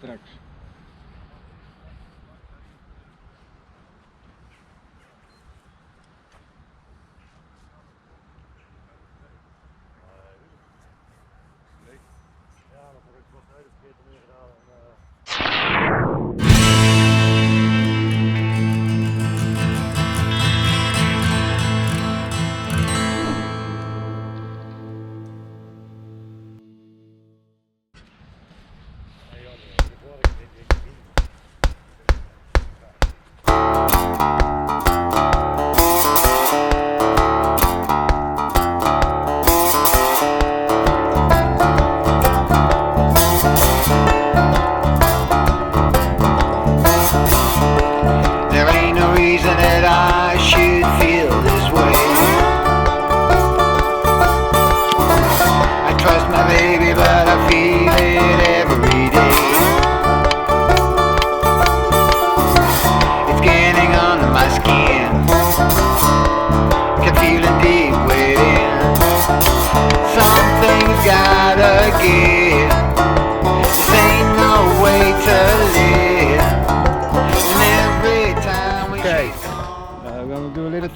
straks.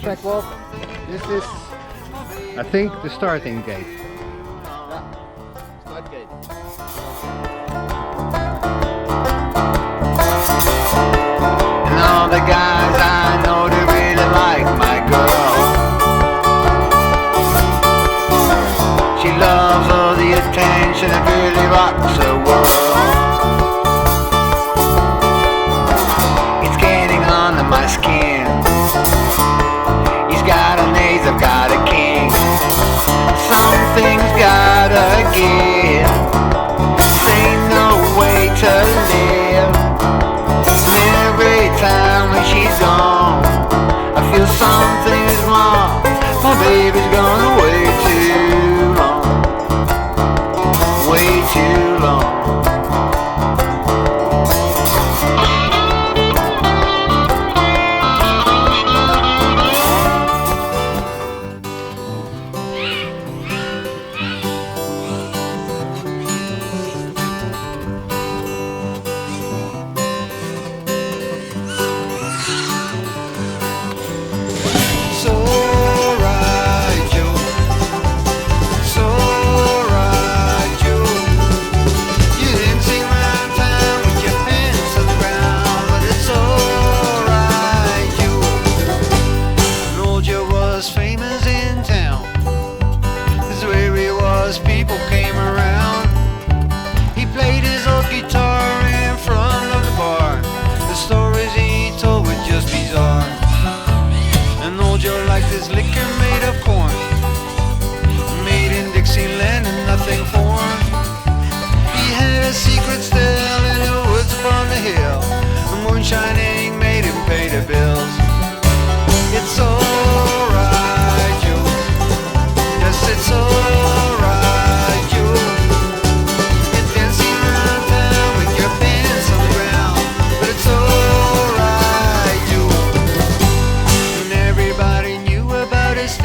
Track walk. This is, I think, the starting gate. Yeah, start gate. And all the guys I know, they really like my girl. She loves all the attention and really rocks her world. It's getting under my skin. I've got a king. Something's gotta give. Ain't no way to live. And every time when she's gone, I feel something is wrong. My baby's gone way too long. Way too long. Shining made him pay the bills. It's alright, you. Yes, it's alright, you. You're dancing around town with your pants on the ground, but it's alright, you. And everybody knew about his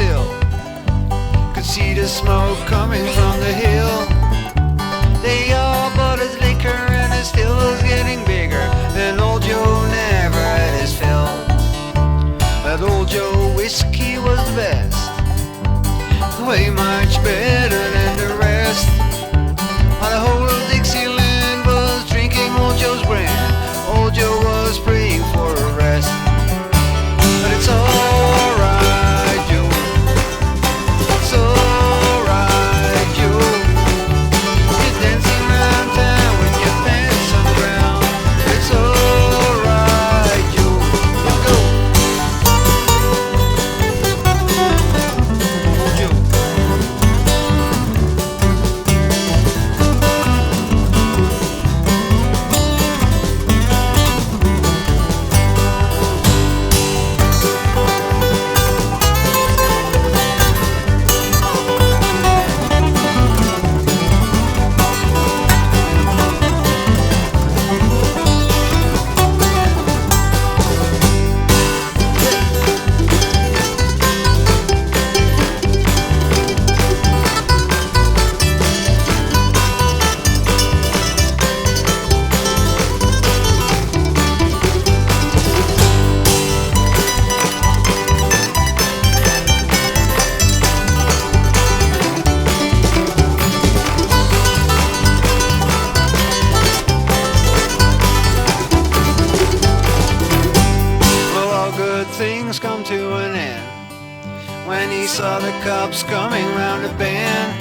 saw the cops coming round the bend.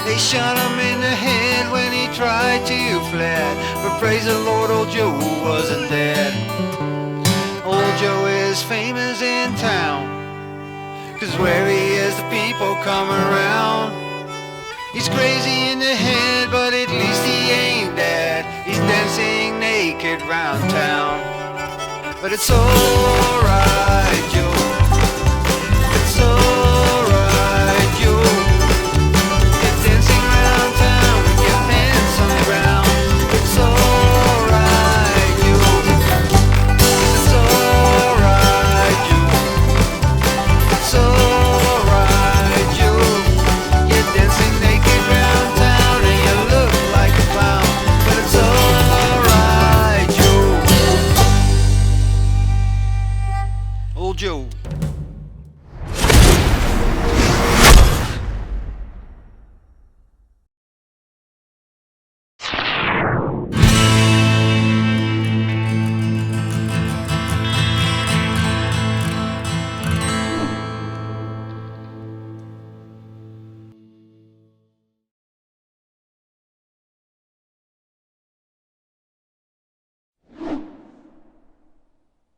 They shot him in the head when he tried to fled. But praise the Lord, old Joe wasn't dead. Old Joe is famous in town, 'cause where he is the people come around. He's crazy in the head, but at least he ain't dead. He's dancing naked round town. But it's alright, Joe.